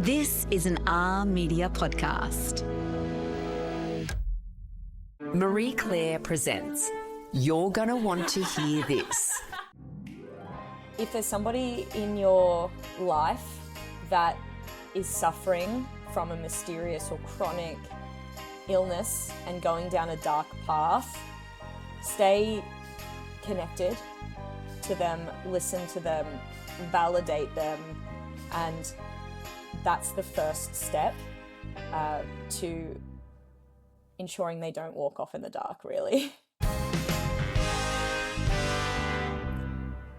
This is an R Media podcast. Marie Claire presents You're Gonna Want to Hear This. If there's somebody in your life that is suffering from a mysterious or chronic illness and going down a dark path, stay connected to them, listen to them, validate them, and that's the first step to ensuring they don't walk off in the dark, really.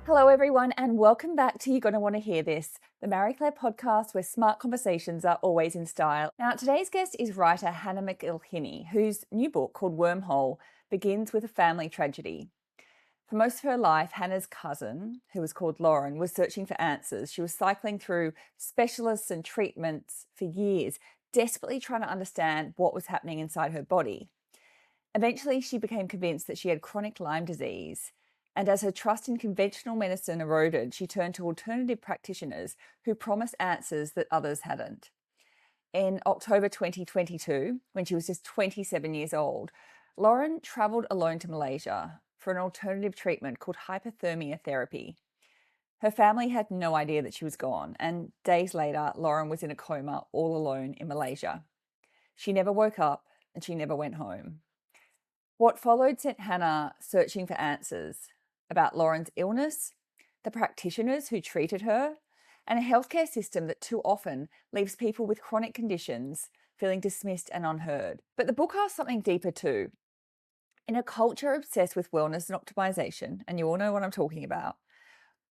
Hello everyone, and welcome back to You're Gonna Want to Hear This, the Marie Claire podcast where smart conversations are always in style. Now, today's guest is writer Hannah McIlhinney, whose new book called Wormhole begins with a family tragedy. For most of her life, Hannah's cousin, who was called Lauren, was searching for answers. She was cycling through specialists and treatments for years, desperately trying to understand what was happening inside her body. Eventually, she became convinced that she had chronic Lyme disease. And as her trust in conventional medicine eroded, she turned to alternative practitioners who promised answers that others hadn't. In October 2022, when she was just 27 years old, Lauren travelled alone to Malaysia for an alternative treatment called hyperthermia therapy. Her family had no idea that she was gone, and days later, Lauren was in a coma all alone in Malaysia. She never woke up and she never went home. What followed sent Hannah searching for answers about Lauren's illness, the practitioners who treated her, and a healthcare system that too often leaves people with chronic conditions feeling dismissed and unheard. But the book asks something deeper too. In a culture obsessed with wellness and optimization, and you all know what I'm talking about,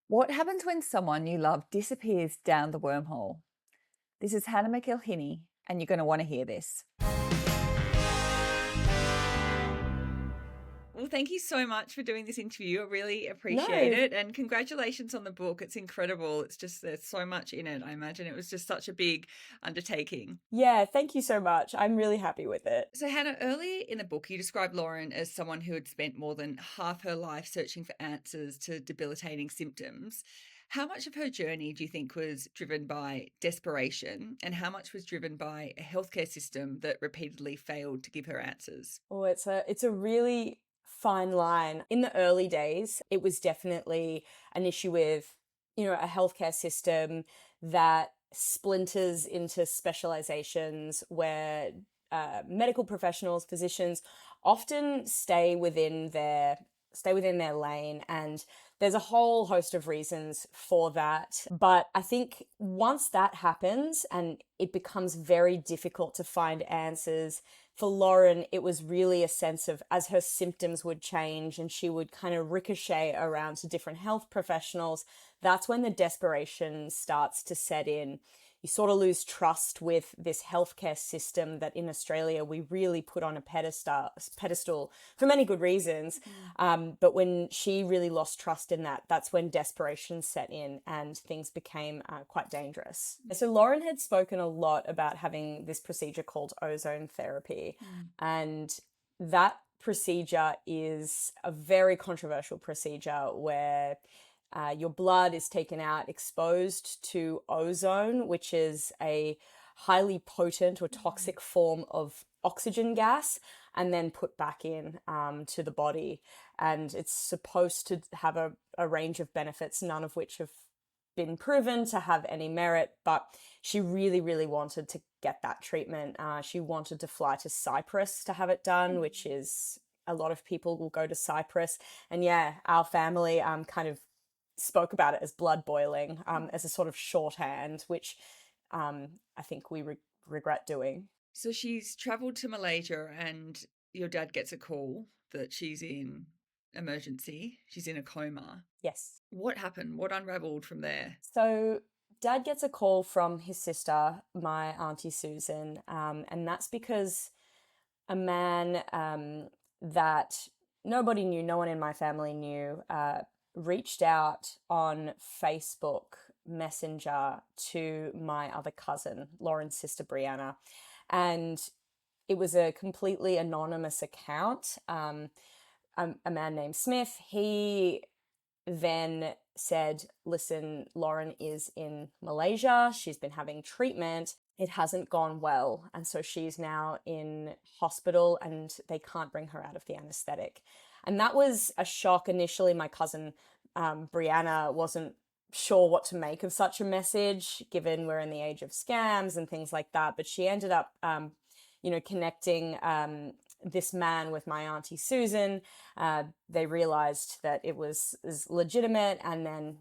what happens when someone you love disappears down the wormhole? This is Hannah McElhinney, and you're going to want to hear this. Well, thank you so much for doing this interview. I really appreciate it. And congratulations on the book. It's incredible. It's just, there's so much in it. I imagine it was just such a big undertaking. Yeah, thank you so much. I'm really happy with it. So Hannah, earlier in the book, you described Lauren as someone who had spent more than half her life searching for answers to debilitating symptoms. How much of her journey do you think was driven by desperation, and how much was driven by a healthcare system that repeatedly failed to give her answers? Oh, it's a really fine line. In the early days, it was definitely an issue with, a healthcare system that splinters into specializations where medical professionals, physicians often stay within their lane, and there's a whole host of reasons for that. But I think once that happens and it becomes very difficult to find answers, for Lauren, it was really a sense of, as her symptoms would change and she would kind of ricochet around to different health professionals, that's when the desperation starts to set in. You sort of lose trust with this healthcare system that in Australia we really put on a pedestal for many good reasons. But when she really lost trust in that, that's when desperation set in and things became quite dangerous. So Lauren had spoken a lot about having this procedure called ozone therapy. And that procedure is a very controversial procedure where your blood is taken out exposed to ozone, which is a highly potent or toxic form of oxygen gas, and then put back in to the body. And it's supposed to have a range of benefits, none of which have been proven to have any merit. But she really, really wanted to get that treatment. She wanted to fly to Cyprus to have it done, which is, a lot of people will go to Cyprus. And yeah, our family kind of spoke about it as blood boiling, as a sort of shorthand, which I think we regret doing. So she's travelled to Malaysia and your dad gets a call that she's in emergency. She's in a coma. Yes. What happened? What unravelled from there? So Dad gets a call from his sister, my Auntie Susan, and that's because a man that nobody knew, no one in my family knew, reached out on Facebook Messenger to my other cousin, Lauren's sister Brianna, and it was a completely anonymous account. A man named Smith, he then said, listen, Lauren is in Malaysia. She's been having treatment. It hasn't gone well. And so she's now in hospital and they can't bring her out of the anesthetic. And that was a shock initially. My cousin, Brianna, wasn't sure what to make of such a message, given we're in the age of scams and things like that. But she ended up, connecting this man with my auntie Susan. They realized that it was legitimate, and then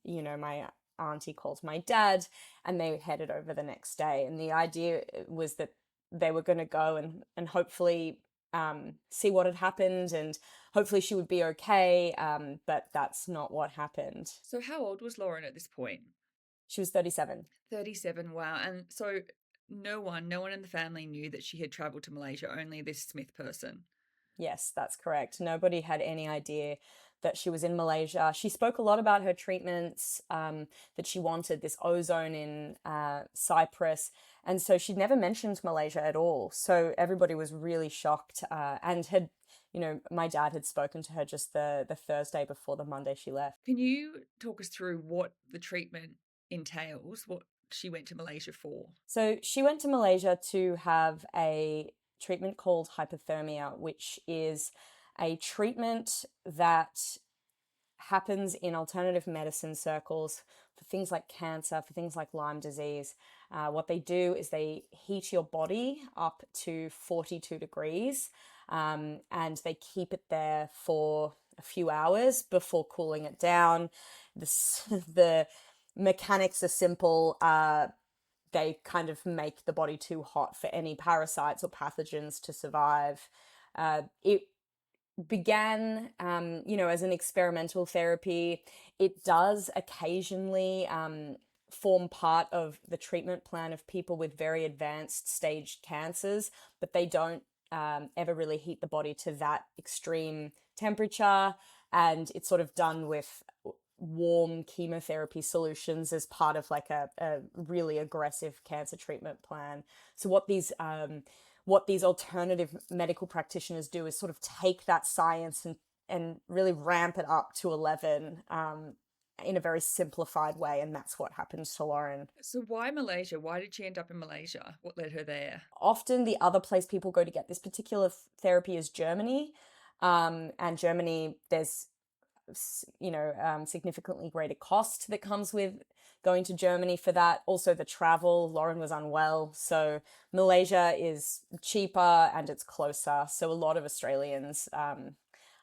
my auntie called my dad, and they headed over the next day. And the idea was that they were going to go and hopefully see what had happened, and hopefully she would be okay. But that's not what happened. So how old was Lauren at this point? She was 37. 37, wow. And so no one in the family knew that she had travelled to Malaysia, only this Smith person. Yes, that's correct. Nobody had any idea that she was in Malaysia. She spoke a lot about her treatments, that she wanted this ozone in Cyprus. And so she'd never mentioned Malaysia at all. So everybody was really shocked, and had, my dad had spoken to her just the Thursday before the Monday she left. Can you talk us through what the treatment entails, what she went to Malaysia for? So she went to Malaysia to have a treatment called hyperthermia, which is a treatment that happens in alternative medicine circles for things like cancer, for things like Lyme disease. What they do is they heat your body up to 42 degrees, and they keep it there for a few hours before cooling it down. The mechanics are simple. They kind of make the body too hot for any parasites or pathogens to survive. It began, as an experimental therapy. It does occasionally form part of the treatment plan of people with very advanced staged cancers, but they don't ever really heat the body to that extreme temperature. And it's sort of done with warm chemotherapy solutions as part of like a really aggressive cancer treatment plan. So what these alternative medical practitioners do is sort of take that science and really ramp it up to 11 in a very simplified way. And that's what happened to Lauren. So why Malaysia? Why did she end up in Malaysia? What led her there? Often the other place people go to get this particular therapy is Germany. And Germany, there's significantly greater cost that comes with going to Germany for that. Also the travel, Lauren was unwell. So Malaysia is cheaper and it's closer. So a lot of Australians,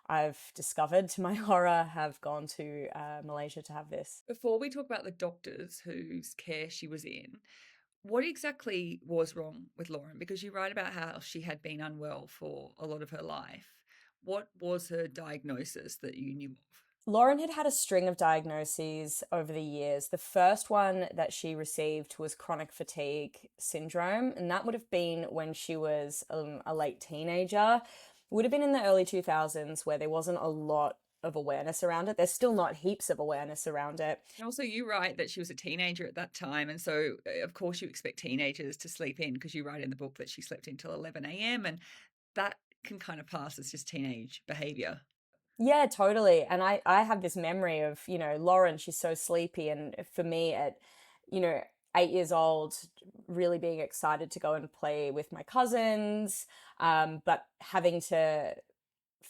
I've discovered to my horror, have gone to Malaysia to have this. Before we talk about the doctors whose care she was in, what exactly was wrong with Lauren? Because you write about how she had been unwell for a lot of her life. What was her diagnosis that you knew of? Lauren had had a string of diagnoses over the years. The first one that she received was chronic fatigue syndrome, and that would have been when she was a late teenager. It would have been in the early 2000s, where there wasn't a lot of awareness around it. There's still not heaps of awareness around it. And also you write that she was a teenager at that time, and so of course you expect teenagers to sleep in, because you write in the book that she slept until 11 a.m. and that can kind of pass as just teenage behavior. Yeah, totally. And I have this memory of, Lauren, she's so sleepy. And for me at, 8 years old, really being excited to go and play with my cousins, but having to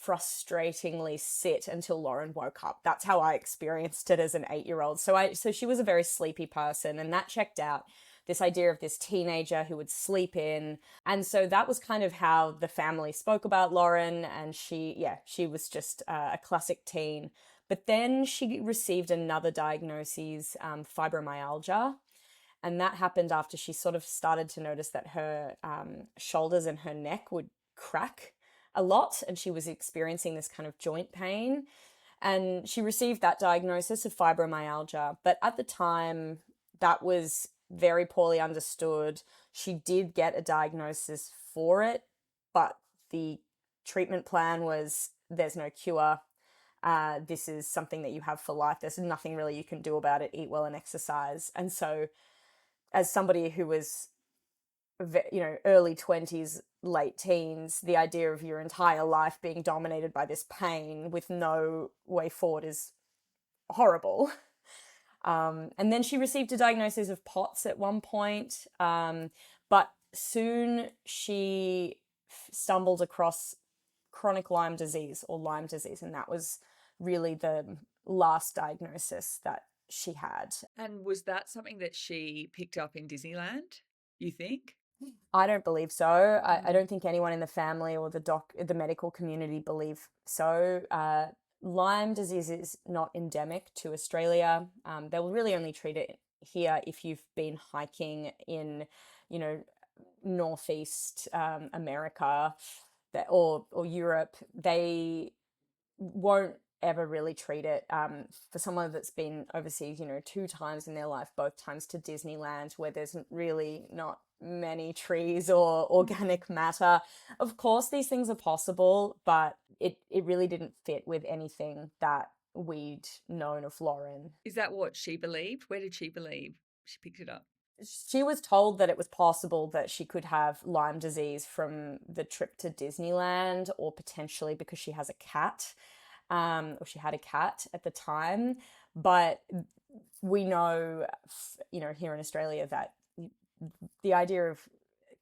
frustratingly sit until Lauren woke up. That's how I experienced it as an 8-year-old. So she was a very sleepy person, and that checked out. This idea of this teenager who would sleep in. And so that was kind of how the family spoke about Lauren. And she was just a classic teen. But then she received another diagnosis, fibromyalgia. And that happened after she sort of started to notice that her shoulders and her neck would crack a lot. And she was experiencing this kind of joint pain. And she received that diagnosis of fibromyalgia. But at the time, that was very poorly understood. She did get a diagnosis for it, but the treatment plan was, there's no cure. This is something that you have for life. There's nothing really you can do about it. Eat well and exercise. And so as somebody who was, early 20s, late teens, the idea of your entire life being dominated by this pain with no way forward is horrible. And then she received a diagnosis of POTS at one point, but soon she stumbled across chronic Lyme disease or Lyme disease, and that was really the last diagnosis that she had. And was that something that she picked up in Disneyland, you think? I don't believe so. I don't think anyone in the family or the medical community believe so. Lyme disease is not endemic to Australia. They will really only treat it here if you've been hiking in, Northeast America or Europe. They won't ever really treat it. For someone that's been overseas, 2 times in their life, both times to Disneyland, where there's really not many trees or organic matter. Of course, these things are possible, but it really didn't fit with anything that we'd known of Lauren. Is that what she believed? Where did she believe she picked it up? She was told that it was possible that she could have Lyme disease from the trip to Disneyland, or potentially because she has a cat, or she had a cat at the time. But we know, here in Australia that the idea of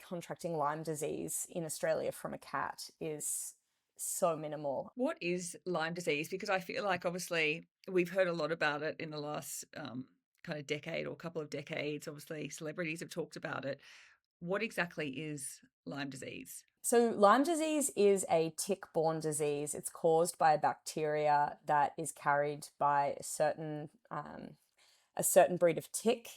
contracting Lyme disease in Australia from a cat is so minimal. What is Lyme disease? Because I feel like obviously we've heard a lot about it in the last kind of decade or couple of decades. Obviously celebrities have talked about it. What exactly is Lyme disease? So Lyme disease is a tick-borne disease. It's caused by a bacteria that is carried by a certain breed of tick.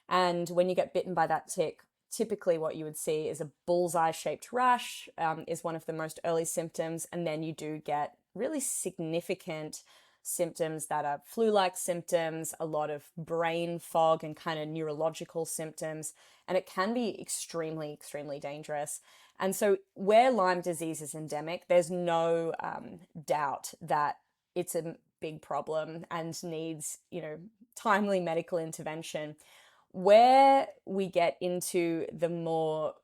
And when you get bitten by that tick, typically what you would see is a bullseye-shaped rash is one of the most early symptoms. And then you do get really significant symptoms that are flu-like symptoms, a lot of brain fog and kind of neurological symptoms. And it can be extremely, extremely dangerous. And so where Lyme disease is endemic, there's no doubt that it's a big problem and needs, timely medical intervention. Where we get into the more,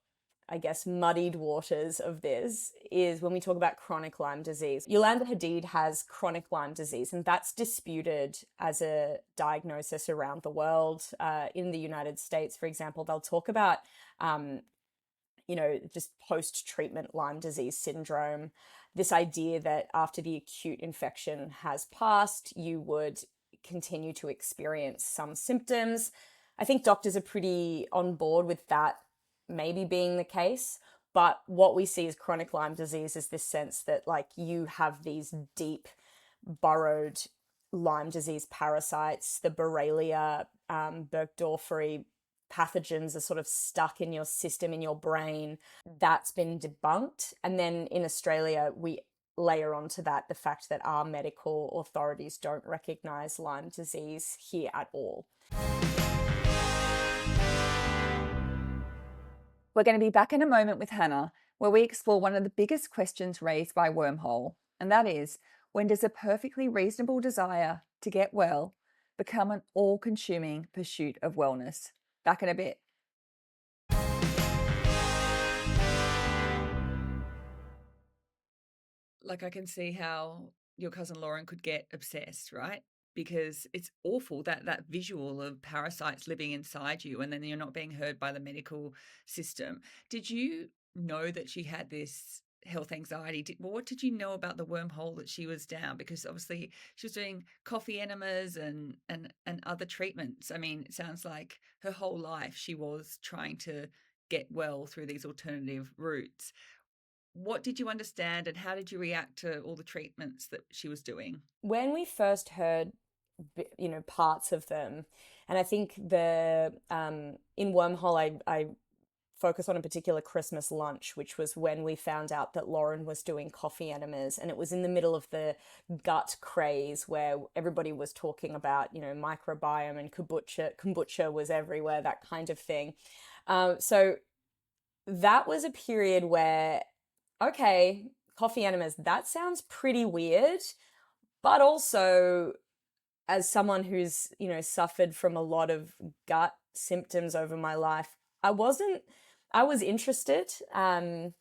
muddied waters of this is when we talk about chronic Lyme disease. Yolanda Hadid has chronic Lyme disease, and that's disputed as a diagnosis around the world. In the United States, for example, they'll talk about, just post-treatment Lyme disease syndrome. This idea that after the acute infection has passed, you would continue to experience some symptoms. I think doctors are pretty on board with that maybe being the case, but what we see as chronic Lyme disease is this sense that you have these deep burrowed Lyme disease parasites, the Borrelia burgdorferi pathogens are sort of stuck in your system, in your brain. That's been debunked. And then in Australia, we layer onto that the fact that our medical authorities don't recognise Lyme disease here at all. We're going to be back in a moment with Hannah, where we explore one of the biggest questions raised by Wormhole, and that is, when does a perfectly reasonable desire to get well become an all-consuming pursuit of wellness? Back in a bit. I can see how your cousin Lauren could get obsessed, right? Because it's awful, that visual of parasites living inside you and then you're not being heard by the medical system. Did you know that she had this health anxiety? What did you know about the wormhole that she was down? Because obviously she was doing coffee enemas and other treatments. I mean, it sounds like her whole life she was trying to get well through these alternative routes. What did you understand and how did you react to all the treatments that she was doing? When we first heard, parts of them, and I think in Wormhole, I focus on a particular Christmas lunch, which was when we found out that Lauren was doing coffee enemas, and it was in the middle of the gut craze where everybody was talking about, microbiome and kombucha was everywhere, that kind of thing. So that was a period where, okay, coffee enemas, that sounds pretty weird, but also as someone who's, suffered from a lot of gut symptoms over my life, I was interested. And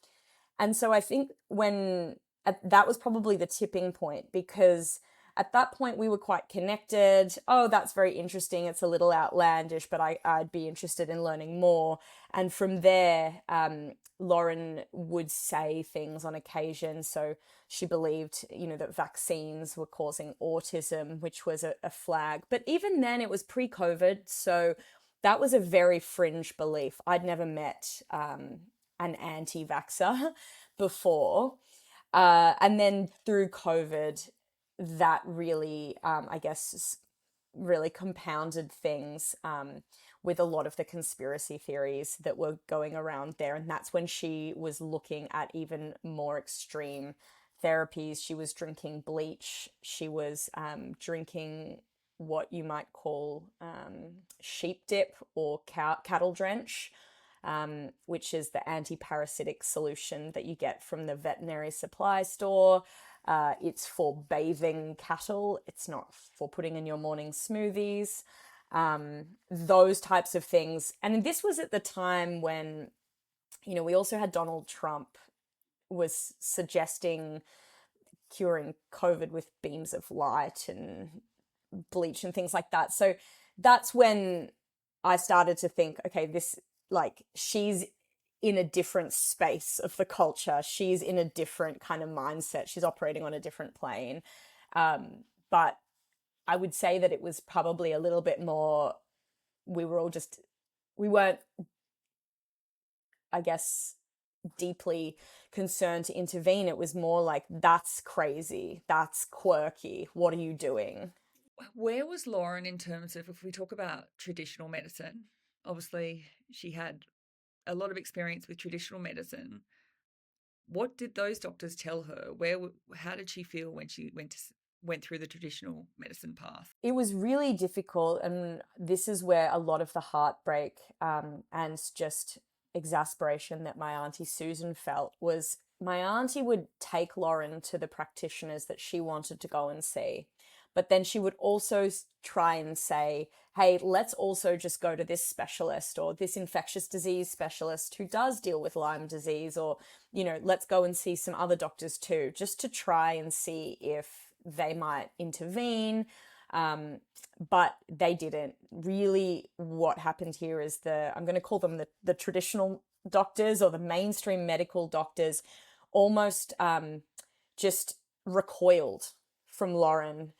so I think that was probably the tipping point, because at that point we were quite connected. Oh, that's very interesting. It's a little outlandish, but I'd be interested in learning more. And from there, Lauren would say things on occasion. So she believed, that vaccines were causing autism, which was a flag. But even then it was pre-COVID. So that was a very fringe belief. I'd never met an anti-vaxxer before. And then through COVID, that really, really compounded things with a lot of the conspiracy theories that were going around there. And that's when she was looking at even more extreme therapies. She was drinking bleach. She was drinking what you might call sheep dip or cattle drench, which is the anti-parasitic solution that you get from the veterinary supply store. It's for bathing cattle. It's not for putting in your morning smoothies. Those types of things. And this was at the time when, we also had Donald Trump was suggesting curing COVID with beams of light and bleach and things like that. So that's when I started to think, okay, she's in a different space of the culture. She's in a different kind of mindset. She's operating on a different plane. But I would say that it was probably a little bit more, we weren't, I guess, deeply concerned to intervene. It was more like, that's crazy, that's quirky, what are you doing? Where was Lauren in terms of, if we talk about traditional medicine, obviously she had a lot of experience with traditional medicine. What did those doctors tell her? How did she feel when she went through the traditional medicine path? It was really difficult, and this is where a lot of the heartbreak and just exasperation that my auntie Susan felt was my auntie would take Lauren to the practitioners that she wanted to go and see. But then she would also try and say, hey, let's also just go to this specialist or this infectious disease specialist who does deal with Lyme disease, or, let's go and see some other doctors too, just to try and see if they might intervene. But they didn't. Really, what happened here is I'm going to call them the traditional doctors or the mainstream medical doctors almost just recoiled from Lauren.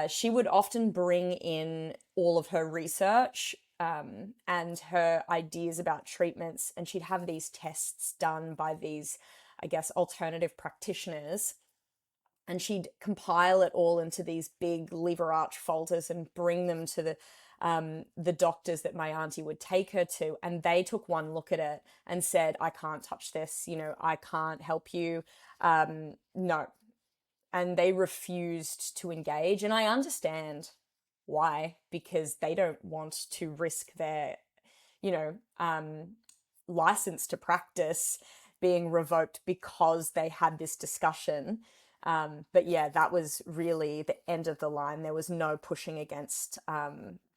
She would often bring in all of her research and her ideas about treatments, and she'd have these tests done by these, I guess, alternative practitioners, and she'd compile it all into these big lever arch folders and bring them to the doctors that my auntie would take her to, and they took one look at it and said, I can't touch this, I can't help you, no. And they refused to engage. And I understand why, because they don't want to risk their, license to practice being revoked because they had this discussion. But yeah, that was really the end of the line. There was no pushing against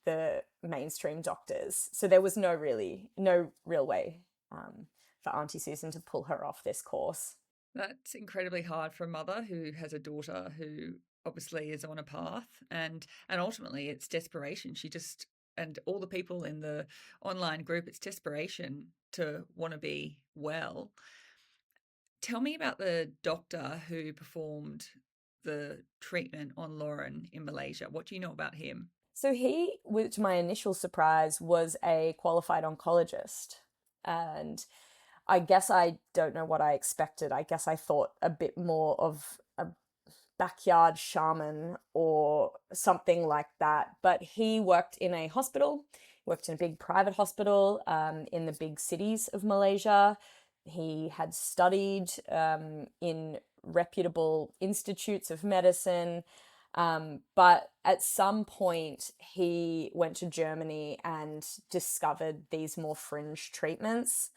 the mainstream doctors. So there was no real way for Auntie Susan to pull her off this course. That's incredibly hard for a mother who has a daughter who obviously is on a path, and ultimately it's desperation. And all the people in the online group, it's desperation to want to be well. Tell me about the doctor who performed the treatment on Lauren in Malaysia. What do you know about him? So he, to my initial surprise, was a qualified oncologist, and I guess I don't know what I expected. I guess I thought a bit more of a backyard shaman or something like that. But he worked in a hospital, worked in a big private hospital in the big cities of Malaysia. He had studied in reputable institutes of medicine. But at some point he went to Germany and discovered these more fringe treatments.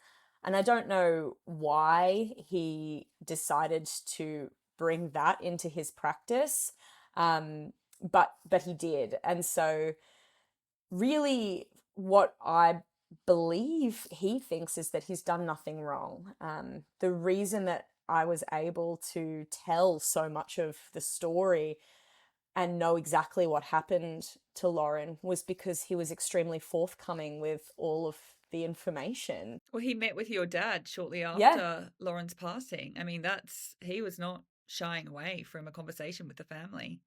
And I don't know why he decided to bring that into his practice, but he did. And so really what I believe he thinks is that he's done nothing wrong. The reason that I was able to tell so much of the story and know exactly what happened to Lauren was because he was extremely forthcoming with all of the information. Well, he met with your dad shortly Yeah. after Lauren's passing. I mean, he was not shying away from a conversation with the family.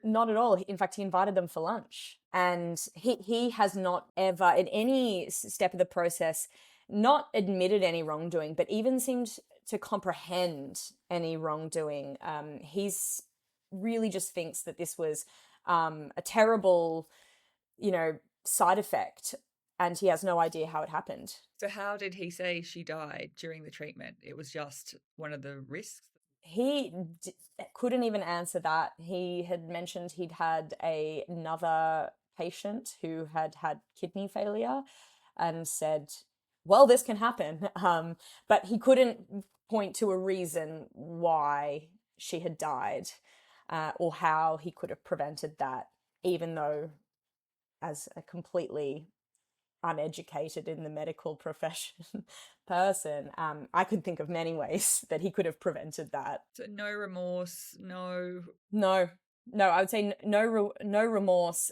Not at all. In fact, he invited them for lunch, and he has not ever, in any step of the process, not admitted any wrongdoing, but even seemed to comprehend any wrongdoing. He's really just thinks that this was a terrible, side effect, and he has no idea how it happened. So how did he say she died during the treatment? It was just one of the risks? He couldn't even answer that. He had mentioned he'd had another patient who had had kidney failure and said, well, this can happen. But he couldn't point to a reason why she had died or how he could have prevented that, even though as a completely uneducated in the medical profession person, I could think of many ways that he could have prevented that. So no remorse, no, I would say no remorse.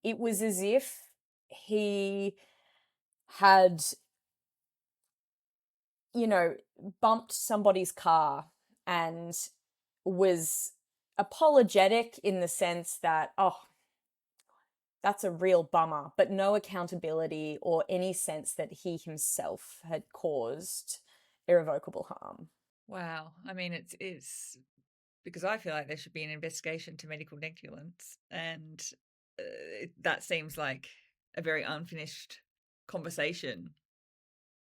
It was as if he had, bumped somebody's car and was apologetic in the sense that, oh, that's a real bummer, but no accountability or any sense that he himself had caused irrevocable harm. Wow. I mean, it's because I feel like there should be an investigation to medical negligence, and that seems like a very unfinished conversation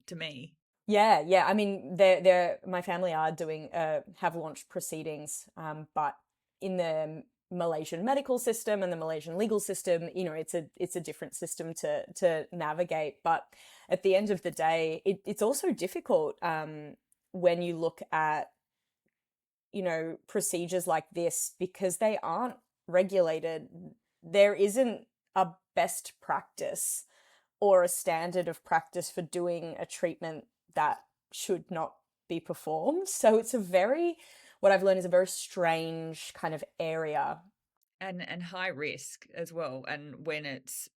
to me. Yeah. I mean, my family are doing have launched proceedings, but in the Malaysian medical system and the Malaysian legal system, it's a different system to navigate. But at the end of the day, it's also difficult when you look at procedures like this, because they aren't regulated. There isn't a best practice or a standard of practice for doing a treatment that should not be performed. So it's what I've learned is a very strange kind of area. And high risk as well. And when it's,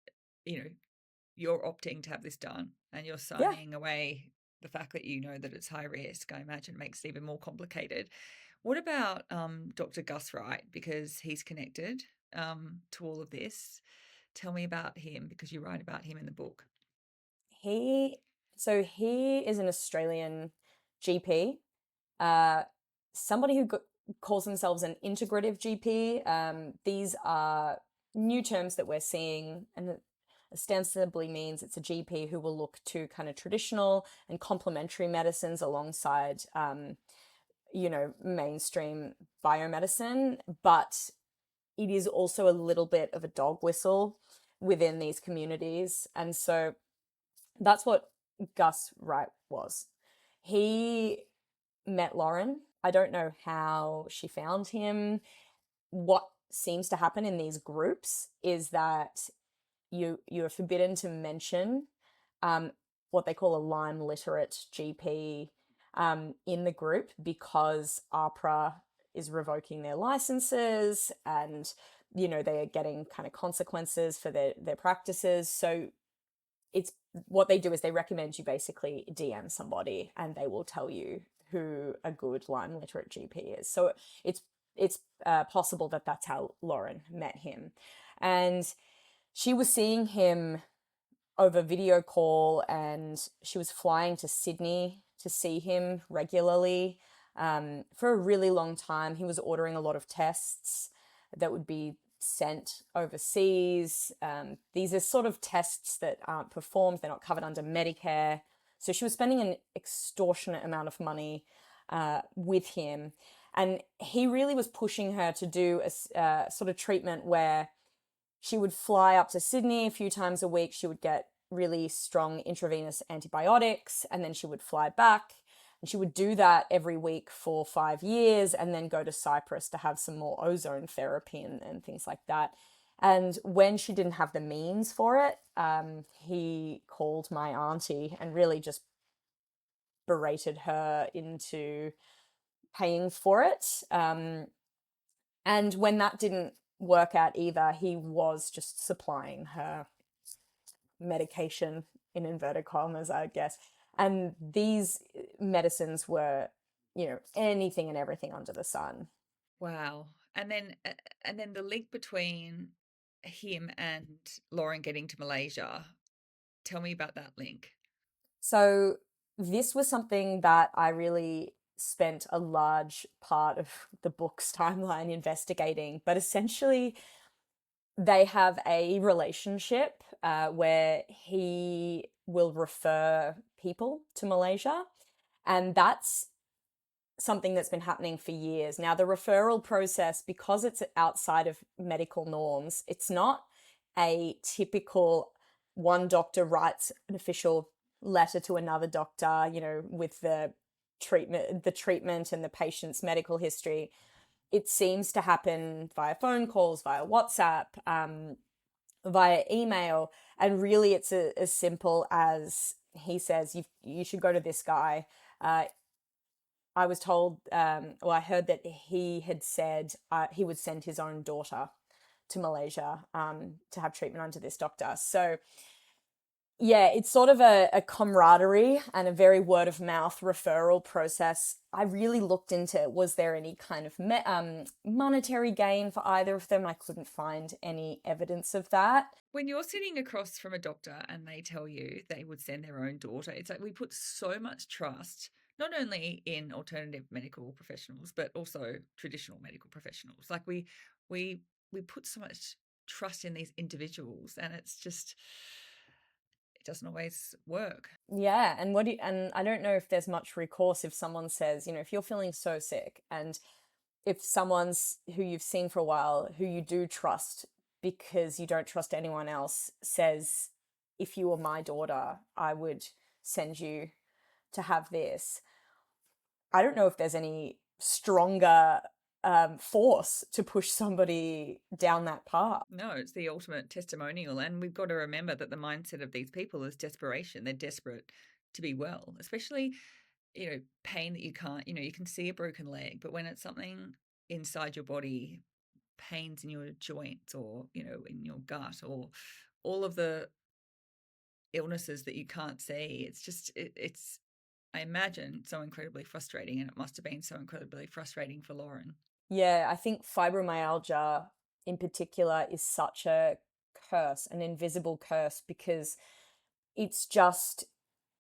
you're opting to have this done and you're signing away the fact that that it's high risk, I imagine makes it even more complicated. What about Dr. Gus Wright? Because he's connected to all of this. Tell me about him, because you write about him in the book. He is an Australian GP, somebody who calls themselves an integrative GP. These are new terms that we're seeing, and it ostensibly means it's a GP who will look to kind of traditional and complementary medicines alongside, mainstream biomedicine, but it is also a little bit of a dog whistle within these communities. And so that's what Gus Wright was. He met Lauren. I don't know how she found him. What seems to happen in these groups is that you are forbidden to mention what they call a Lyme literate GP in the group, because APRA is revoking their licenses, and they are getting kind of consequences for their practices. So it's what they do is they recommend you basically DM somebody and they will tell you who a good Lyme literate GP is. So it's possible that that's how Lauren met him. And she was seeing him over video call, and she was flying to Sydney to see him regularly for a really long time. He was ordering a lot of tests that would be sent overseas. These are sort of tests that aren't performed. They're not covered under Medicare. So she was spending an extortionate amount of money with him. And he really was pushing her to do a sort of treatment where she would fly up to Sydney a few times a week. She would get really strong intravenous antibiotics, and then she would fly back. And she would do that every week for 5 years, and then go to Cyprus to have some more ozone therapy and things like that. And when she didn't have the means for it, he called my auntie and really just berated her into paying for it. And when that didn't work out either. He was just supplying her medication in inverted commas, I guess. And these medicines were, anything and everything under the sun. Wow. And then the link between him and Lauren getting to Malaysia. Tell me about that link. So this was something that I really spent a large part of the book's timeline investigating, but essentially they have a relationship where he will refer people to Malaysia, and that's something that's been happening for years. Now, the referral process, because it's outside of medical norms, it's not a typical one doctor writes an official letter to another doctor, with the treatment and the patient's medical history. It seems to happen via phone calls, via WhatsApp, via email, and really it's as simple as he says, you should go to this guy. I was told, I heard that he had said he would send his own daughter to Malaysia to have treatment under this doctor. So yeah, it's sort of a camaraderie and a very word of mouth referral process. I really looked into, was there any kind of monetary gain for either of them? I couldn't find any evidence of that. When you're sitting across from a doctor and they tell you they would send their own daughter, it's like we put so much trust, not only in alternative medical professionals, but also traditional medical professionals. Like we put so much trust in these individuals, and it's just, it doesn't always work. Yeah, and and I don't know if there's much recourse if someone says, if you're feeling so sick, and if someone's who you've seen for a while, who you do trust because you don't trust anyone else, says, if you were my daughter, I would send you to have this. I don't know if there's any stronger force to push somebody down that path. No, it's the ultimate testimonial. And we've got to remember that the mindset of these people is desperation. They're desperate to be well, especially, pain that you can't, you can see a broken leg, but when it's something inside your body, pains in your joints or, in your gut, or all of the illnesses that you can't see, it's just, it's, I imagine, so incredibly frustrating. And it must have been so incredibly frustrating for Lauren. Yeah, I think fibromyalgia in particular is such a curse, an invisible curse, because it's just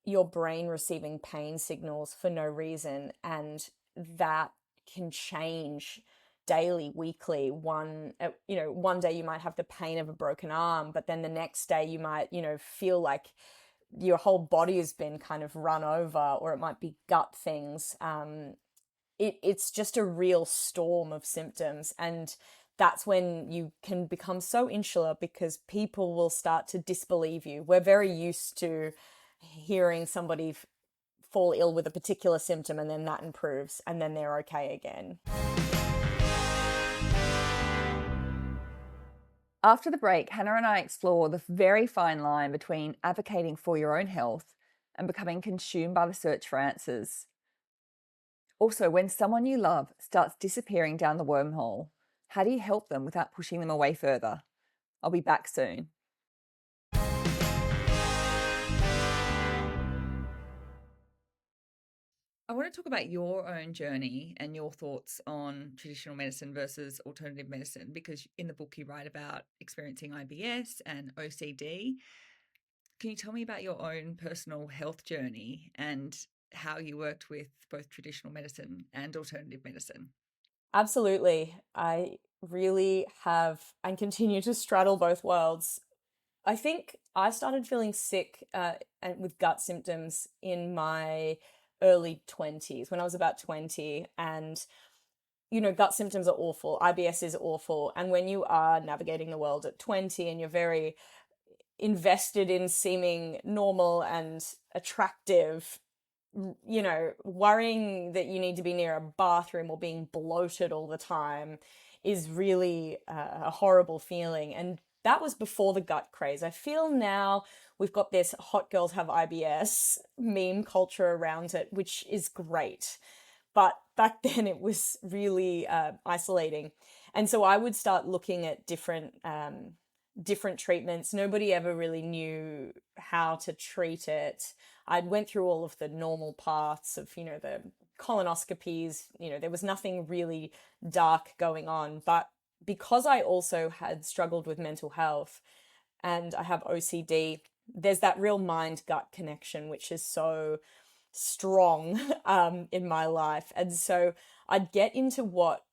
your brain receiving pain signals for no reason, and that can change daily, weekly. One day you might have the pain of a broken arm, but then the next day you might, feel like your whole body has been kind of run over, or it might be gut things. It's just a real storm of symptoms, and that's when you can become so insular because people will start to disbelieve you. We're very used to hearing somebody fall ill with a particular symptom, and then that improves, and then they're okay again. After the break, Hannah and I explore the very fine line between advocating for your own health and becoming consumed by the search for answers. Also, when someone you love starts disappearing down the wormhole, how do you help them without pushing them away further? I'll be back soon. I want to talk about your own journey and your thoughts on traditional medicine versus alternative medicine, because in the book you write about experiencing IBS and OCD. Can you tell me about your own personal health journey and how you worked with both traditional medicine and alternative medicine? Absolutely. I really have and continue to straddle both worlds. I think I started feeling sick and with gut symptoms in my early 20s, when I was about 20. And, gut symptoms are awful. IBS is awful. And when you are navigating the world at 20 and you're very invested in seeming normal and attractive, worrying that you need to be near a bathroom or being bloated all the time is really a horrible feeling. And that was before the gut craze. I feel now we've got this hot girls have IBS meme culture around it, which is great. But back then it was really isolating. And so I would start looking at different treatments. Nobody ever really knew how to treat it. I went through all of the normal paths of, the colonoscopies, there was nothing really dark going on. But because I also had struggled with mental health and I have OCD, there's that real mind-gut connection, which is so strong in my life. And so I'd get into what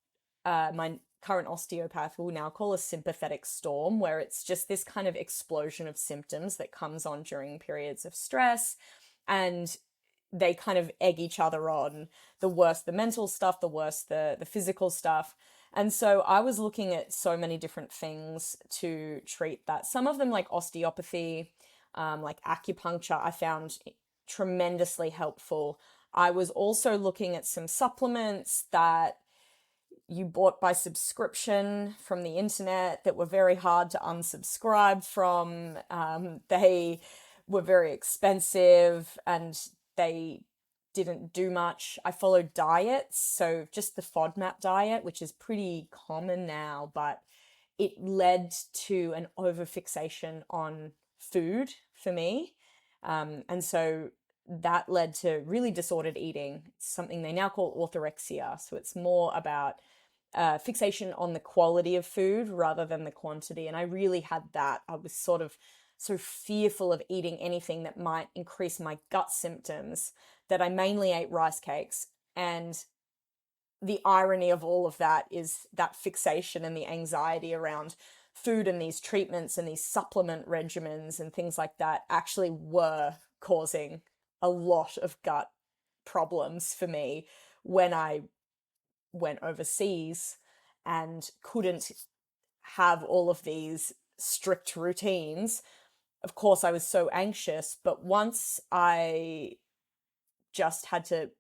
my current osteopath will now call a sympathetic storm, where it's just this kind of explosion of symptoms that comes on during periods of stress, and they kind of egg each other on. The worse the mental stuff, the worse the physical stuff. And so I was looking at so many different things to treat that. Some of them, like osteopathy, like acupuncture, I found tremendously helpful. I was also looking at some supplements that you bought by subscription from the internet that were very hard to unsubscribe from. They were very expensive and they didn't do much. I followed diets, so just the FODMAP diet, which is pretty common now, but it led to an overfixation on food for me. And so that led to really disordered eating. It's something they now call orthorexia. So it's more about fixation on the quality of food rather than the quantity. And I really had that. I was sort of so fearful of eating anything that might increase my gut symptoms that I mainly ate rice cakes. And the irony of all of that is that fixation and the anxiety around food and these treatments and these supplement regimens and things like that actually were causing a lot of gut problems for me when I went overseas and couldn't have all of these strict routines. Of course, I was so anxious, but once I just had to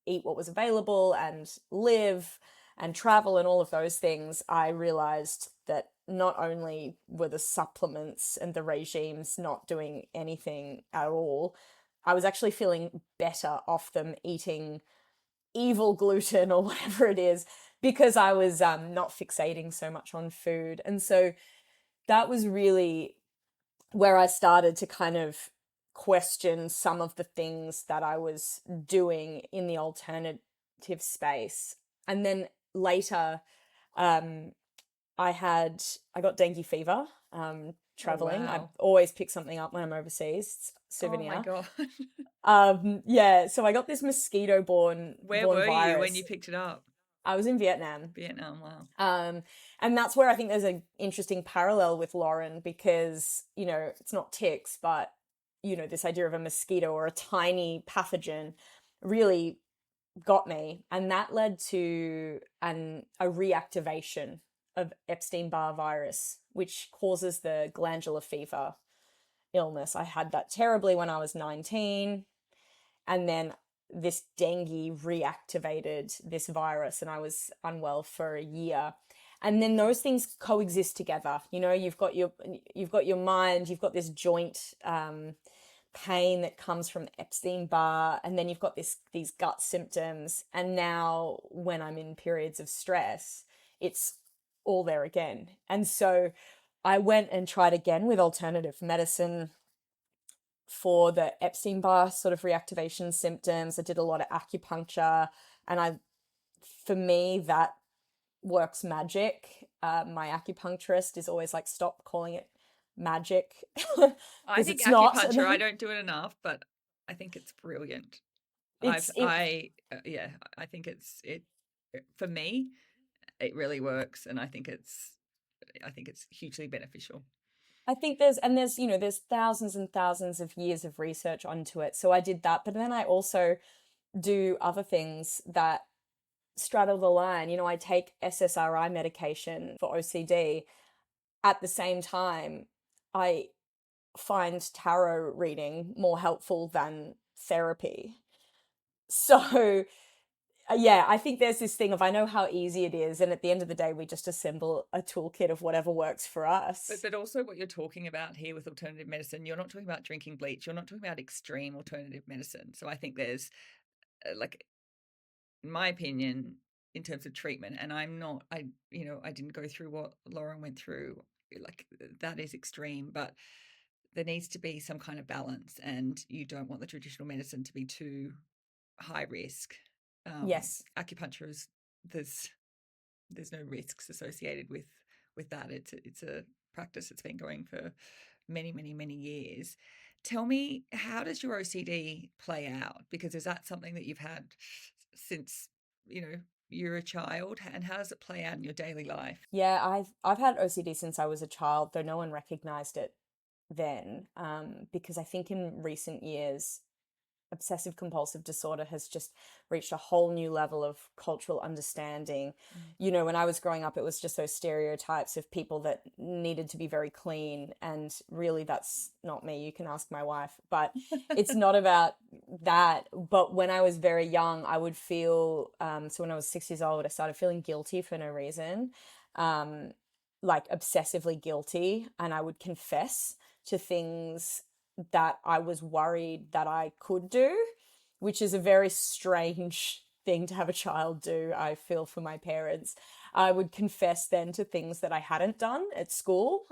eat what was available and live and travel and all of those things, I realized that not only were the supplements and the regimes not doing anything at all, I was actually feeling better off them eating evil gluten or whatever it is, because I was not fixating so much on food. And so that was really where I started to kind of question some of the things that I was doing in the alternative space. And then later, I got dengue fever traveling. Oh, wow. I always pick something up when I'm overseas. It's souvenir. Oh my god. Yeah, so I got this mosquito-borne Where were virus. you when you picked it up? I was in Vietnam. Vietnam, wow. And that's where I think there's an interesting parallel with Lauren, because, it's not ticks, but, this idea of a mosquito or a tiny pathogen really got me. And that led to a reactivation of Epstein-Barr virus, which causes the glandular fever illness. I had that terribly when I was 19. And then this dengue reactivated this virus and I was unwell for a year. And then those things coexist together. You've got your mind, you've got this joint pain that comes from Epstein-Barr, and then you've got these gut symptoms. And now when I'm in periods of stress, it's all there again. And so I went and tried again with alternative medicine for the Epstein-Barr sort of reactivation symptoms. I did a lot of acupuncture, and for me, that works magic. My acupuncturist is always like, stop calling it magic. I think it's not. acupuncture, I don't do it enough, but I think it's brilliant. I think it for me, it really works, and I think it's hugely beneficial. I think there's thousands and thousands of years of research onto it. So I did that, but then I also do other things that straddle the line. I take SSRI medication for OCD. At the same time, I find tarot reading more helpful than therapy. So yeah, I think there's this thing of, I know how easy it is, and at the end of the day, we just assemble a toolkit of whatever works for us. But also what you're talking about here with alternative medicine, you're not talking about drinking bleach, you're not talking about extreme alternative medicine. So I think there's, in my opinion, in terms of treatment. And I didn't go through what Lauren went through. Like, that is extreme, but there needs to be some kind of balance, and you don't want the traditional medicine to be too high risk. Yes. Acupuncture is, there's no risks associated with that. It's a practice that's been going for many, many, many years. Tell me, how does your OCD play out? Because is that something that you've had since, you're a child, and how does it play out in your daily life? Yeah, I've had OCD since I was a child, though no one recognized it then, because I think in recent years, obsessive compulsive disorder has just reached a whole new level of cultural understanding. When I was growing up, it was just those stereotypes of people that needed to be very clean, and really that's not me. You can ask my wife, but it's not about that. But when I was very young, I would feel, so when I was 6 years old, I started feeling guilty for no reason, like obsessively guilty, and I would confess to things that I was worried that I could do, which is a very strange thing to have a child do. I feel for my parents. I would confess then to things that I hadn't done at school,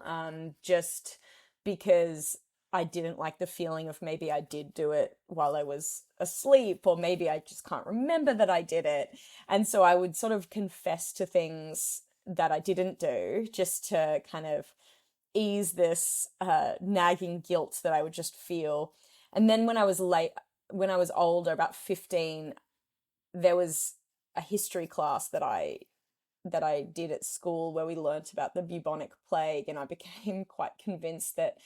just because I didn't like the feeling of maybe I did do it while I was asleep, or maybe I just can't remember that I did it. And so I would sort of confess to things that I didn't do, just to kind of ease this nagging guilt that I would just feel. And then when I was older, about 15, there was a history class that I did at school where we learnt about the bubonic plague, and I became quite convinced that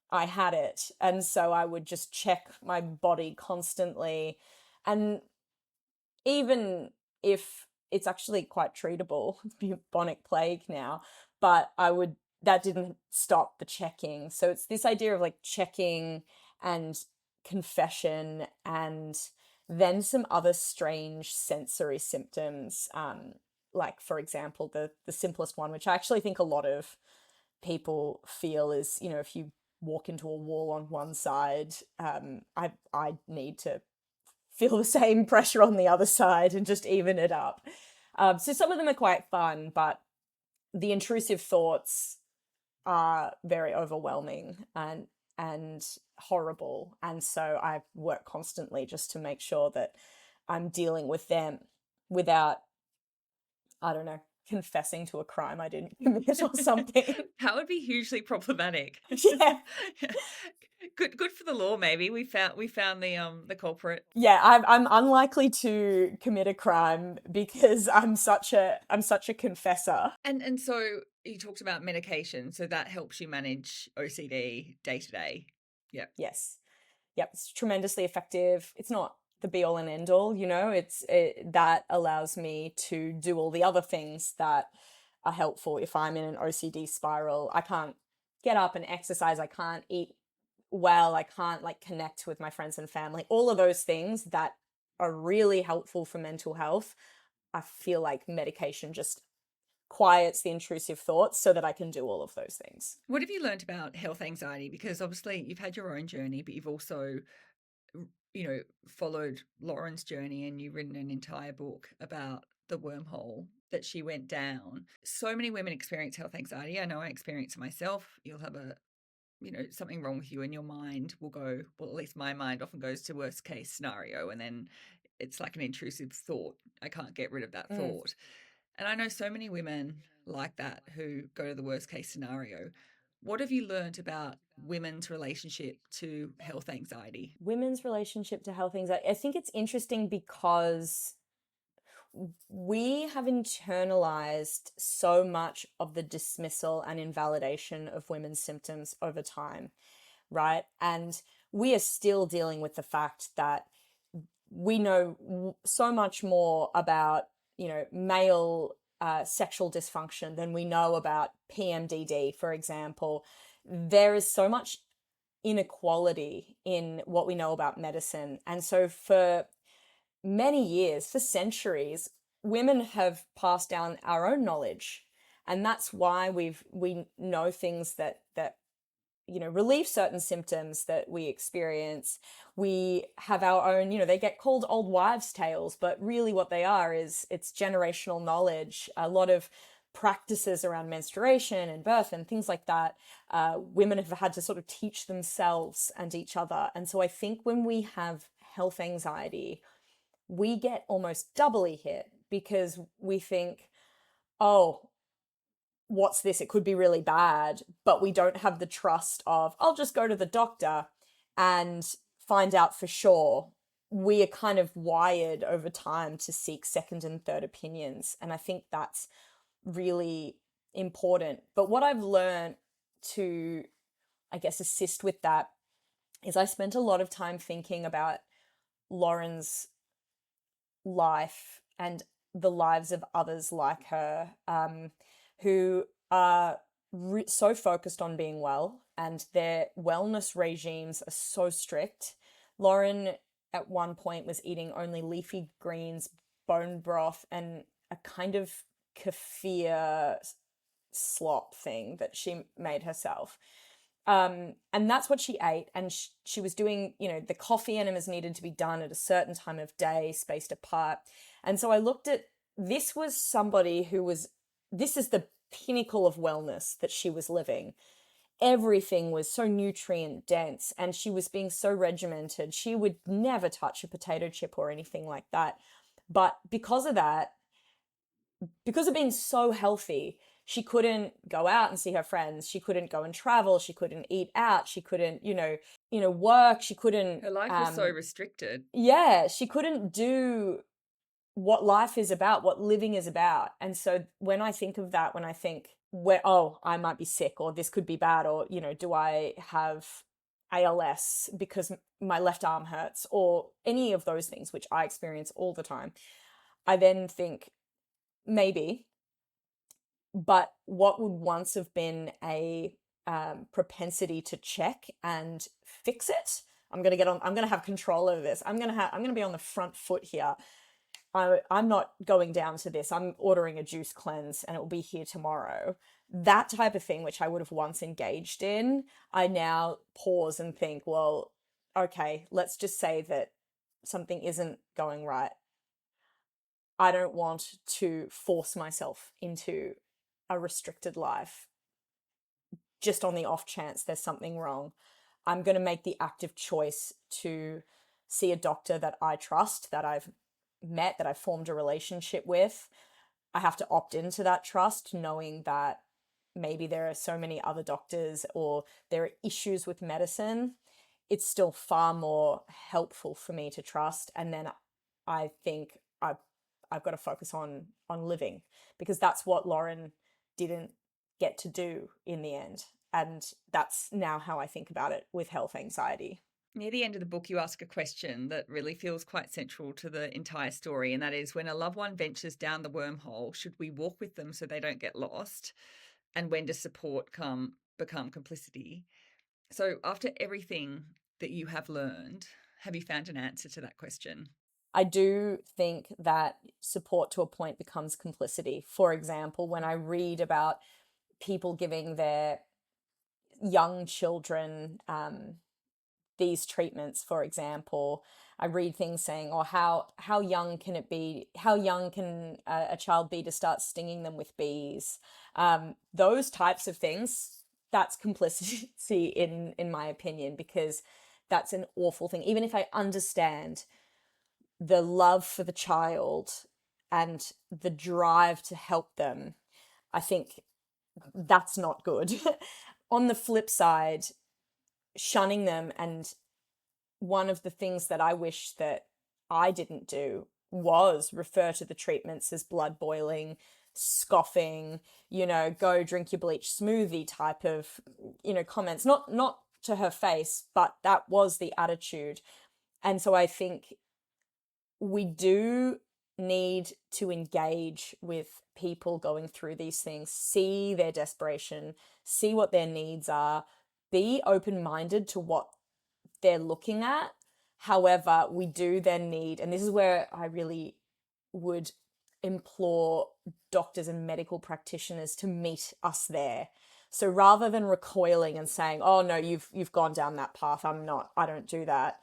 I had it. And so I would just check my body constantly. And even if it's actually quite treatable, bubonic plague now, but that didn't stop the checking. So it's this idea of like checking and confession, and then some other strange sensory symptoms. Like, for example, the simplest one, which I actually think a lot of people feel, is, if you walk into a wall on one side, I need to feel the same pressure on the other side and just even it up. So some of them are quite fun, but the intrusive thoughts are very overwhelming and horrible. And so I work constantly just to make sure that I'm dealing with them without, I don't know, confessing to a crime I didn't commit or something. That would be hugely problematic. Yeah. Good for the law. Maybe we found the culprit. Yeah, I'm unlikely to commit a crime because I'm such a confessor. And so you talked about medication, so that helps you manage OCD day to day. Yeah. Yes. Yep, it's tremendously effective. It's not the be all and end all, that allows me to do all the other things that are helpful. If I'm in an OCD spiral, I can't get up and exercise, I can't eat well, I can't connect with my friends and family. All of those things that are really helpful for mental health, I feel like medication just quiets the intrusive thoughts so that I can do all of those things. What have you learned about health anxiety? Because obviously you've had your own journey, but you've also, followed Lauren's journey, and you've written an entire book about the wormhole that she went down. So many women experience health anxiety. I know I experience it myself. You'll have something wrong with you, and your mind will go, well, at least my mind often goes to worst case scenario, and then it's like an intrusive thought. I can't get rid of that thought. And I know so many women like that who go to the worst case scenario. What have you learned about women's relationship to health anxiety? Women's relationship to health anxiety, I think it's interesting because we have internalized so much of the dismissal and invalidation of women's symptoms over time, right? And we are still dealing with the fact that we know so much more about, male sexual dysfunction than we know about PMDD, for example. There is so much inequality in what we know about medicine. And so for many years, for centuries, women have passed down our own knowledge. And that's why we know things that relieve certain symptoms that we experience. We have our own, they get called old wives' tales, but really what they are is it's generational knowledge, a lot of practices around menstruation and birth and things like that. Women have had to sort of teach themselves and each other. And so I think when we have health anxiety, we get almost doubly hit because we think, oh, what's this? It could be really bad, but we don't have the trust of, I'll just go to the doctor and find out for sure. We are kind of wired over time to seek second and third opinions. And I think that's really important. But what I've learned to, I guess, assist with that is I spent a lot of time thinking about Lauren's life and the lives of others like her, who are so focused on being well, and their wellness regimes are so strict. Lauren at one point was eating only leafy greens, bone broth, and a kind of kefir slop thing that she made herself. And that's what she ate. And she was doing, the coffee enemas needed to be done at a certain time of day, spaced apart. And so I looked at, this was somebody this is the pinnacle of wellness that she was living. Everything was so nutrient dense and she was being so regimented. She would never touch a potato chip or anything like that. But because of that, because of being so healthy, she couldn't go out and see her friends. She couldn't go and travel. She couldn't eat out. She couldn't, work. She couldn't. Her life was so restricted. Yeah, she couldn't do what life is about, what living is about. And so when I think of that, when I think, I might be sick, or this could be bad, or, do I have ALS because my left arm hurts, or any of those things, which I experience all the time, I then think, maybe, but what would once have been a propensity to check and fix it, I'm going to have control over this. I'm going to be on the front foot here. I'm not going down to this. I'm ordering a juice cleanse and it will be here tomorrow. That type of thing, which I would have once engaged in, I now pause and think, well, okay, let's just say that something isn't going right. I don't want to force myself into a restricted life just on the off chance there's something wrong. I'm going to make the active choice to see a doctor that I trust, that I've met, that I've formed a relationship with. I have to opt into that trust, knowing that maybe there are so many other doctors or there are issues with medicine. It's still far more helpful for me to trust. And then I think I've got to focus on living, because that's what Lauren didn't get to do in the end. And that's now how I think about it with health anxiety. Near the end of the book, you ask a question that really feels quite central to the entire story, and that is, when a loved one ventures down the wormhole, should we walk with them so they don't get lost? And when does support become complicity? So after everything that you have learned, have you found an answer to that question? I do think that support to a point becomes complicity. For example, when I read about people giving their young children these treatments, for example, I read things saying, how young can it be? How young can a child be to start stinging them with bees? Those types of things, that's complicity in my opinion, because that's an awful thing. Even if I understand the love for the child and the drive to help them, I think that's not good. On the flip side, shunning them, and one of the things that I wish that I didn't do was refer to the treatments as blood boiling, scoffing, go drink your bleach smoothie type of, comments, not to her face, but that was the attitude. And so I think we do need to engage with people going through these things, see their desperation, see what their needs are, be open-minded to what they're looking at. However, we do then need, and this is where I really would implore doctors and medical practitioners to meet us there. So rather than recoiling and saying, oh no, you've gone down that path, I don't do that,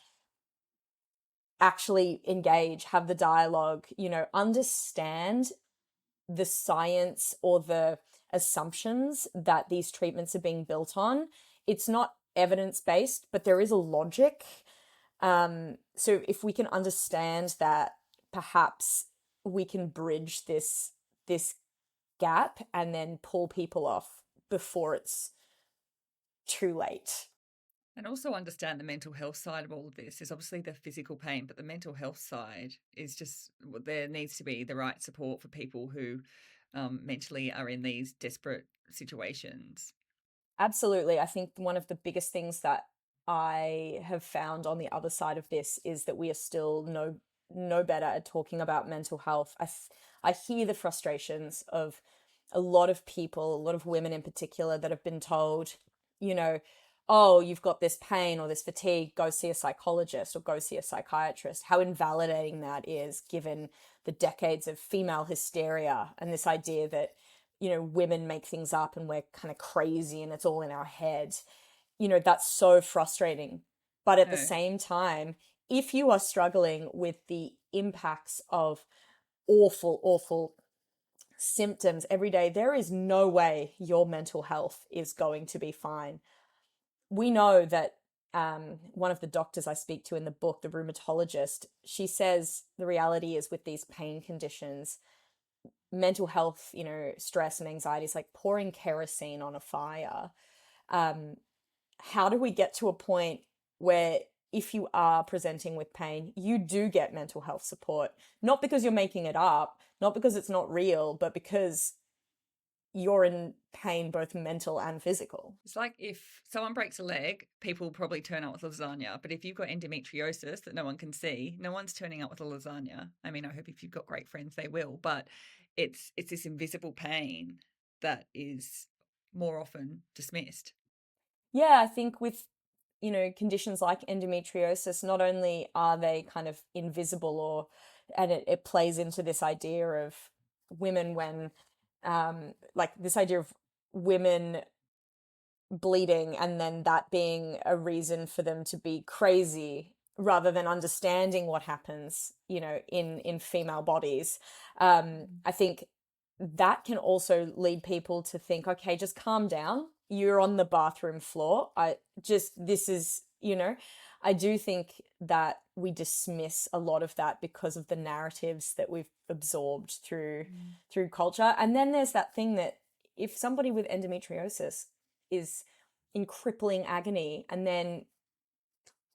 actually engage, have the dialogue, understand the science or the assumptions that these treatments are being built on. It's not evidence-based, but there is a logic. So if we can understand that, perhaps we can bridge this gap and then pull people off before it's too late. And also understand the mental health side of all of this. Is obviously the physical pain, but the mental health side is just, there needs to be the right support for people who mentally are in these desperate situations. Absolutely. I think one of the biggest things that I have found on the other side of this is that we are still no better at talking about mental health. I hear the frustrations of a lot of people, a lot of women in particular, that have been told, oh, you've got this pain or this fatigue, go see a psychologist or go see a psychiatrist. How invalidating that is, given the decades of female hysteria and this idea that, women make things up and we're kind of crazy and it's all in our head. That's so frustrating. But at the same time, if you are struggling with the impacts of awful, awful symptoms every day, there is no way your mental health is going to be fine. We know that one of the doctors I speak to in the book, the rheumatologist, she says the reality is with these pain conditions, mental health, stress and anxiety is like pouring kerosene on a fire. How do we get to a point where, if you are presenting with pain, you do get mental health support? Not because you're making it up, not because it's not real, but because you're in pain, both mental and physical. It's like if someone breaks a leg, people probably turn up with lasagna. But if you've got endometriosis that no one can see, no one's turning up with a lasagna. I mean, I hope if you've got great friends, they will. But it's this invisible pain that is more often dismissed. Yeah, I think with, conditions like endometriosis, not only are they kind of invisible, and it plays into this idea of women when, like this idea of women bleeding and then that being a reason for them to be crazy, rather than understanding what happens, in female bodies. I think that can also lead people to think, okay, just calm down. You're on the bathroom floor. This is, I do think that we dismiss a lot of that because of the narratives that we've absorbed through culture. And then there's that thing that if somebody with endometriosis is in crippling agony and then,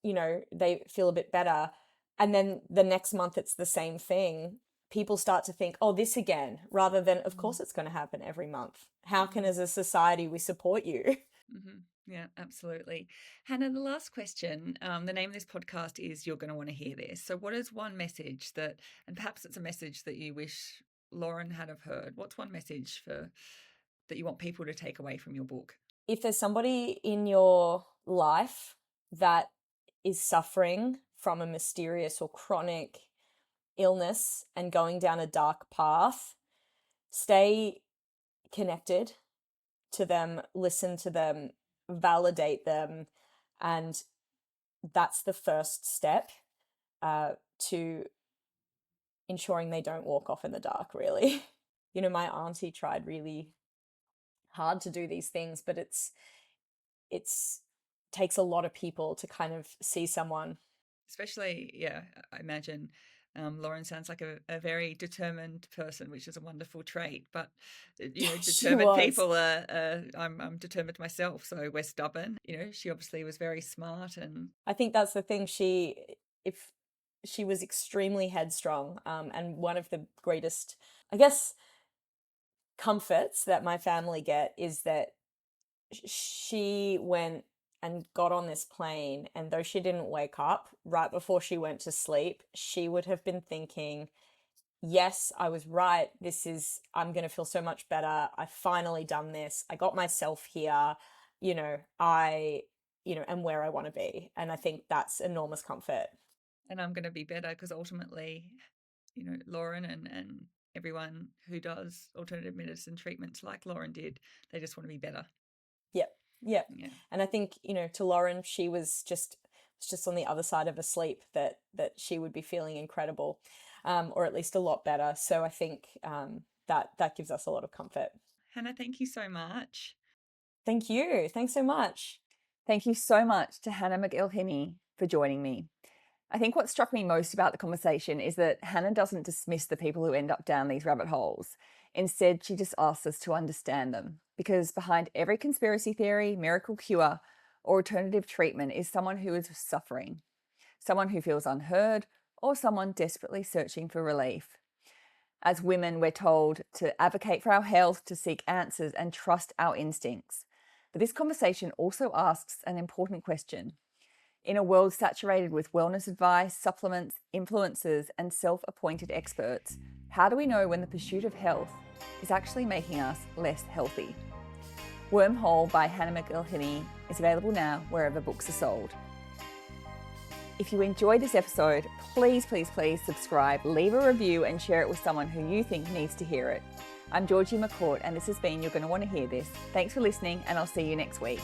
they feel a bit better, and then the next month it's the same thing, people start to think, oh, this again, rather than, of course it's going to happen every month. How can, as a society, we support you? Mm-hmm. Yeah, absolutely. Hannah, the last question, the name of this podcast is You're Going to Want to Hear This. So what is one message that, and perhaps it's a message that you wish Lauren had have heard, what's one message that you want people to take away from your book? If there's somebody in your life that is suffering from a mysterious or chronic illness and going down a dark path, stay connected to them, listen to them, validate them, and that's the first step to ensuring they don't walk off in the dark, really. My auntie tried really hard to do these things, but it's takes a lot of people to kind of see someone. Especially, yeah, I imagine Lauren sounds like a very determined person, which is a wonderful trait. But determined people are. I'm determined myself, so we're stubborn. She obviously was very smart, and I think that's the thing. If she was extremely headstrong, and one of the greatest, I guess, comforts that my family get is that she went and got on this plane, and though she didn't wake up, right before she went to sleep, she would have been thinking, yes, I was right. I'm going to feel so much better. I've finally done this. I got myself here. I am where I want to be. And I think that's enormous comfort. And I'm going to be better because ultimately, Lauren and everyone who does alternative medicine treatments like Lauren did, they just want to be better. Yep. Yeah. Yeah. And I think, to Lauren, she was just on the other side of asleep, that she would be feeling incredible, or at least a lot better. So I think that gives us a lot of comfort. Hannah, thank you so much. Thank you. Thanks so much. Thank you so much to Hannah McIlhinney for joining me. I think what struck me most about the conversation is that Hannah doesn't dismiss the people who end up down these rabbit holes. Instead, she just asks us to understand them, because behind every conspiracy theory, miracle cure, or alternative treatment is someone who is suffering, someone who feels unheard, or someone desperately searching for relief. As women, we're told to advocate for our health, to seek answers, and trust our instincts. But this conversation also asks an important question. In a world saturated with wellness advice, supplements, influencers, and self-appointed experts, how do we know when the pursuit of health is actually making us less healthy? Wormhole by Hannah McElhinney is available now wherever books are sold. If you enjoyed this episode, please subscribe, leave a review, and share it with someone who you think needs to hear it. I'm Georgie McCourt, and this has been You're Going to Want to Hear This. Thanks for listening, and I'll see you next week.